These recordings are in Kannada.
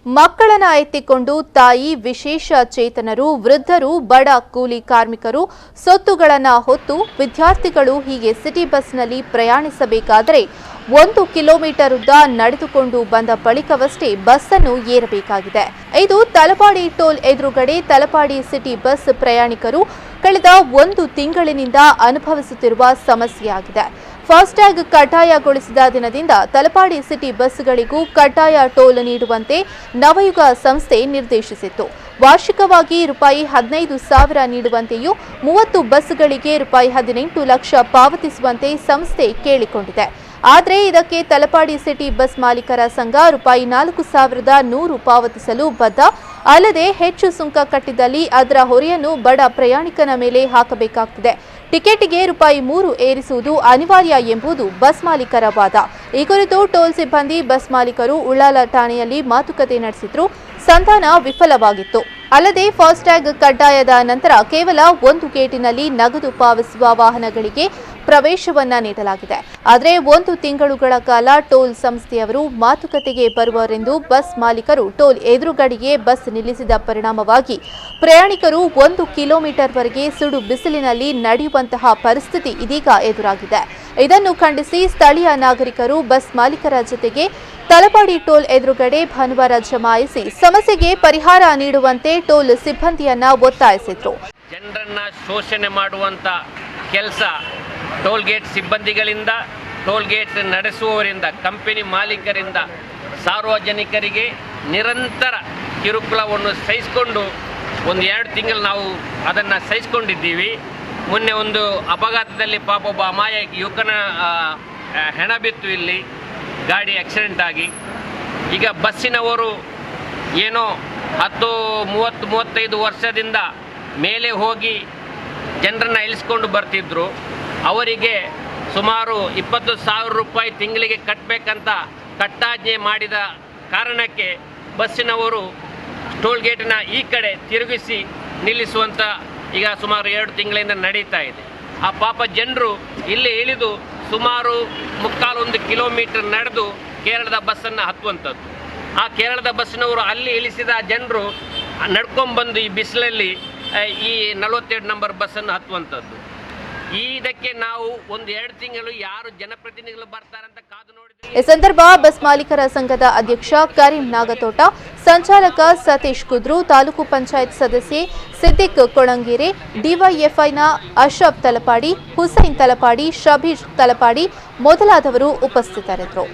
ಮಕ್ಕಳನ್ನ ಎತ್ತಿಕೊಂಡು ತಾಯಿ, ವಿಶೇಷ ಚೇತನರು, ವೃದ್ಧರು, ಬಡ ಕೂಲಿ ಕಾರ್ಮಿಕರು, ಸೊತ್ತುಗಳನ್ನು ಹೊತ್ತು ವಿದ್ಯಾರ್ಥಿಗಳು ಹೀಗೆ ಸಿಟಿ ಬಸ್ನಲ್ಲಿ ಪ್ರಯಾಣಿಸಬೇಕಾದರೆ 1 ಕಿಲೋಮೀಟರ್ ಉದ್ದ ನಡೆದುಕೊಂಡು ಬಂದ ಬಳಿಕವಷ್ಟೇ ಬಸ್ ಅನ್ನು ಏರಬೇಕಾಗಿದೆ. ಇದು ತಲಪಾಡಿ ಟೋಲ್ ಎದುರುಗಡೆ ತಲಪಾಡಿ ಸಿಟಿ ಬಸ್ ಪ್ರಯಾಣಿಕರು ಕಳೆದ 1 ತಿಂಗಳಿನಿಂದ ಅನುಭವಿಸುತ್ತಿರುವ ಸಮಸ್ಯೆಯಾಗಿದೆ. ಫಾಸ್ಟ್ಯಾಗ್ ಕಡ್ಡಾಯಗೊಳಿಸಿದ ದಿನದಿಂದ ತಲಪಾಡಿ ಸಿಟಿ ಬಸ್ಗಳಿಗೂ ಕಡ್ಡಾಯ ಟೋಲ್ ನೀಡುವಂತೆ ನವಯುಗ ಸಂಸ್ಥೆ ನಿರ್ದೇಶಿಸಿತ್ತು. ವಾರ್ಷಿಕವಾಗಿ ₹15,000 ನೀಡುವಂತೆಯೂ 30 ಬಸ್ಗಳಿಗೆ ₹18 ಲಕ್ಷ ಪಾವತಿಸುವಂತೆ ಸಂಸ್ಥೆ ಕೇಳಿಕೊಂಡಿದೆ. ಆದರೆ ಇದಕ್ಕೆ ತಲಪಾಡಿ ಸಿಟಿ ಬಸ್ ಮಾಲೀಕರ ಸಂಘ ₹4,100 ಪಾವತಿಸಲು ಬದ್ಧ. ಅಲ್ಲದೆ ಹೆಚ್ಚು ಸುಂಕ ಕಟ್ಟಿದಲ್ಲಿ ಅದರ ಹೊರೆಯನ್ನು ಬಡ ಪ್ರಯಾಣಿಕನ ಮೇಲೆ ಹಾಕಬೇಕಾಗುತ್ತದೆ. ಟಿಕೆಟ್ಗೆ ₹3 ಏರಿಸುವುದು ಅನಿವಾರ್ಯ ಎಂಬುದು ಬಸ್ ಮಾಲೀಕರ ವಾದ. ಈ ಕುರಿತು ಟೋಲ್ ಸಿಬ್ಬಂದಿ ಬಸ್ ಮಾಲೀಕರು ಉಳ್ಳಾಲ ಠಾಣೆಯಲ್ಲಿ ಮಾತುಕತೆ ನಡೆಸಿದ್ರು. ಸಂಧಾನ ವಿಫಲವಾಗಿತ್ತು. ಅಲ್ಲದೆ ಫಾಸ್ಟ್ಯಾಗ್ ಕಡ್ಡಾಯದ ನಂತರ ಕೇವಲ 1 ಗೇಟಿನಲ್ಲಿ ನಗದು ಪಾವತಿಸುವ ವಾಹನಗಳಿಗೆ ಪ್ರವೇಶವನ್ನ ನೀಡಲಾಗಿದೆ. ಆದರೆ 1 ತಿಂಗಳುಗಳ ಕಾಲ ಟೋಲ್ ಸಂಸ್ಥೆಯವರು ಮಾತುಕತೆಗೆ ಬರುವರೆಂದು ಬಸ್ ಮಾಲೀಕರು ಟೋಲ್ ಎದುರುಗಡೆಗೆ ಬಸ್ ನಿಲ್ಲಿಸಿದ ಪರಿಣಾಮವಾಗಿ ಪ್ರಯಾಣಿಕರು 1 ಕಿಲೋಮೀಟರ್ವರೆಗೆ ಸುಡು ಬಿಸಿಲಿನಲ್ಲಿ ನಡೆಯುವಂತಹ ಪರಿಸ್ಥಿತಿ ಇದೀಗ ಎದುರಾಗಿದೆ. ಇದನ್ನು ಖಂಡಿಸಿ ಸ್ಥಳೀಯ ನಾಗರಿಕರು ಬಸ್ ಮಾಲೀಕರ ಜೊತೆಗೆ ತಲಪಾಡಿ ಟೋಲ್ ಎದುರುಗಡೆ ಭಾನುವಾರ ಜಮಾಯಿಸಿ ಸಮಸ್ಯೆಗೆ ಪರಿಹಾರ ನೀಡುವಂತೆ ಟೋಲ್ ಸಿಬ್ಬಂದಿಯನ್ನ ಒತ್ತಾಯಿಸಿದ್ರು. ಜನರನ್ನ ಶೋಷಣೆ ಮಾಡುವಂತ ಕೆಲಸ ಟೋಲ್ ಗೇಟ್ ಸಿಬ್ಬಂದಿಗಳಿಂದ, ಟೋಲ್ ಗೇಟ್ ನಡೆಸುವವರಿಂದ, ಕಂಪನಿ ಮಾಲೀಕರಿಂದ ಸಾರ್ವಜನಿಕರಿಗೆ ನಿರಂತರ ಕಿರುಕುಳವನ್ನು ಸಹಿಸಿಕೊಂಡು 1-2 ತಿಂಗಳು ನಾವು ಅದನ್ನು ಸಹಿಸಿಕೊಂಡಿದ್ದೀವಿ. ಮೊನ್ನೆ ಒಂದು ಅಪಘಾತದಲ್ಲಿ ಪಾಪ ಒಬ್ಬ ಅಮಾಯಕ ಯುವಕನ ಹೆಣ ಬಿತ್ತು, ಇಲ್ಲಿ ಗಾಡಿ ಆಕ್ಸಿಡೆಂಟ್ ಆಗಿ. ಈಗ ಬಸ್ಸಿನವರು ಏನೋ 10-30-35 ವರ್ಷದಿಂದ ಮೇಲೆ ಹೋಗಿ ಜನರನ್ನ ಇಳಿಸ್ಕೊಂಡು ಬರ್ತಿದ್ರು. ಅವರಿಗೆ ಸುಮಾರು ₹20,000 ತಿಂಗಳಿಗೆ ಕಟ್ಟಬೇಕಂತ ಕಟ್ಟಾಜ್ಞೆ ಮಾಡಿದ ಕಾರಣಕ್ಕೆ ಬಸ್ಸಿನವರು ಟೋಲ್ ಗೇಟಿನ ಈ ಕಡೆ ತಿರುಗಿಸಿ ನಿಲ್ಲಿಸುವಂಥ ಈಗ ಸುಮಾರು 2 ತಿಂಗಳಿಂದ ನಡೀತಾ ಇದೆ. ಆ ಪಾಪ ಜನರು ಇಲ್ಲಿ ಇಳಿದು ಸುಮಾರು 1/4 ಕಿಲೋಮೀಟರ್ ನಡೆದು ಕೇರಳದ ಬಸ್ಸನ್ನು ಹತ್ತುವಂಥದ್ದು. ಆ ಕೇರಳದ ಬಸ್ಸಿನವರು ಅಲ್ಲಿ ಇಳಿಸಿದ ಜನರು ನಡ್ಕೊಂಡ್ಬಂದು ಈ ಬಿಸಿಲಲ್ಲಿ ಈ 42 ನಂಬರ್ ಬಸ್ಸನ್ನು ಹತ್ತುವಂಥದ್ದು. ಇದಕ್ಕೆ ನಾವು 1-2 ತಿಂಗಳು ಯಾರು ಜನಪ್ರತಿನಿಧಿಗಳು ಬರ್ತಾರಂತ ಕಾದು ನೋಡಿದ್ವಿ. ಈ ಸಂದರ್ಭ ಬಸ್ ಮಾಲೀಕರ ಸಂಘದ ಅಧ್ಯಕ್ಷ ಕರೀಂ ನಾಗತೋಟ, ಸಂಚಾಲಕ ಸತೀಶ್ ಕುದ್ರು, ತಾಲೂಕು ಪಂಚಾಯತ್ ಸದಸ್ಯೆ ಸಿದ್ದಿಕ್ ಕೊಳಂಗೆರೆ, ಡಿವೈಎಫ್ಐನ ಅಶ್ರಫ್ ತಲಪಾಡಿ, ಹುಸೈನ್ ತಲಪಾಡಿ, ಶಬೀರ್ ತಲಪಾಡಿ ಮೊದಲಾದವರು ಉಪಸ್ಥಿತರಿದ್ದರು.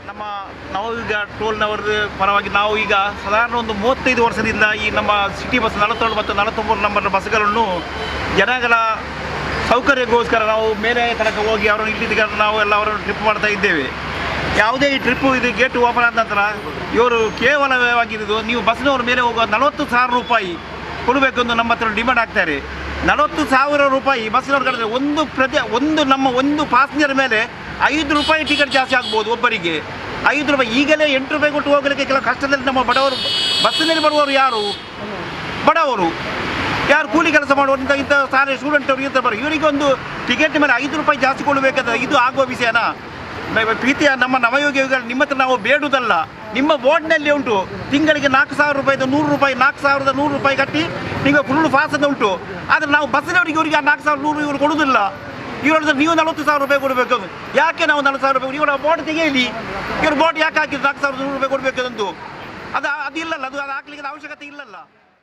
ನಮ್ಮ ನವಯುಗ ಟೋಲ್ನವರ ಪರವಾಗಿ ನಾವು ಈಗ ಸಾಧಾರಣ ಒಂದು 35 ವರ್ಷದಿಂದ ಈ ನಮ್ಮ ಸಿಟಿ ಬಸ್ 42 ಮತ್ತು 43 ನಂಬರ್ ಬಸ್ಗಳನ್ನು ಜನಗಳ ಸೌಕರ್ಯಕ್ಕೋಸ್ಕರ ನಾವು ಮೇಲೆ ತನಕ ಹೋಗಿ ಅವರನ್ನು ಇಲ್ಲಿದ್ದ ನಾವು ಎಲ್ಲ ಅವರನ್ನು ಟ್ರಿಪ್ ಮಾಡ್ತಾ ಇದ್ದೇವೆ. ಯಾವುದೇ ಈ ಟ್ರಿಪ್ಪು ಇದು ಗೇಟ್ ಓಪನ್ ಆದ ನಂತರ ಇವರು ಕೇವಲವಾಗಿರೋದು ನೀವು ಬಸ್ನವ್ರ ಮೇಲೆ ಹೋಗುವ ₹40,000 ಕೊಡಬೇಕೆಂದು ನಮ್ಮ ಹತ್ರ ಡಿಮಾಂಡ್ ಆಗ್ತಾರೆ. ₹40,000 ಬಸ್ನವ್ರ ಕಡೆ ಒಂದು ಪ್ಯಾಸೆಂಜರ್ ಮೇಲೆ ₹5 ಟಿಕೆಟ್ ಜಾಸ್ತಿ ಆಗ್ಬೋದು ಒಬ್ಬರಿಗೆ. ₹5 ಈಗಲೇ ₹8 ಕೊಟ್ಟು ಹೋಗಲಿಕ್ಕೆ ಕೆಲವು ಕಷ್ಟದಲ್ಲಿ ನಮ್ಮ ಬಡವರು ಬಸ್ಸಿನಲ್ಲಿ ಬರುವವರು ಯಾರು? ಬಡವರು ಯಾರು ಕೂಲಿ ಕೆಲಸ ಮಾಡುವಂಥ ಇಂಥ ಸಾರೆ ಸ್ಟೂಡೆಂಟ್ ಅವರು ಇಂಥ ಇವರಿಗೆ ಒಂದು ಟಿಕೆಟ್ ಮೇಲೆ ₹5 ಜಾಸ್ತಿ ಕೊಡಬೇಕಾದ್ರೆ ಇದು ಆಗುವ ವಿಷಯನಾ? ಪ್ರೀತಿಯ ನಮ್ಮ ನವಯೋಗಿಗಳು ನಿಮ್ಮ ಹತ್ರ ನಾವು ಬೇಡುವುದಲ್ಲ. ನಿಮ್ಮ ಬೋರ್ಡ್ನಲ್ಲಿ ಉಂಟು ತಿಂಗಳಿಗೆ ₹4,000 ₹100 ₹4,100 ಕಟ್ಟಿ ನಿಮಗೆ ಫುಲ್ ಪಾಸ್ ಅಂತ ಉಂಟು. ಆದರೆ ನಾವು ಬಸ್ಸಿನವರಿಗೆ ಇವರಿಗೆ ₹4,100 ಇವರು ಕೊಡುವುದಿಲ್ಲ. ಇವರು ನೀವು ₹40,000 ಕೊಡಬೇಕು. ಯಾಕೆ ನಾವು ₹40,000 ಇವರ ಬೋರ್ಡ್ ತೆಗೆಯಲಿ. ಇವರು ಬೋರ್ಡ್ ಯಾಕೆ ಹಾಕಿದ್ರು ₹4,100 ಕೊಡಬೇಕಂತೂ? ಅದು ಇಲ್ಲಲ್ಲ, ಅದು ಹಾಕಲಿಕ್ಕೆ ಅವಶ್ಯಕತೆ ಇಲ್ಲಲ್ಲ.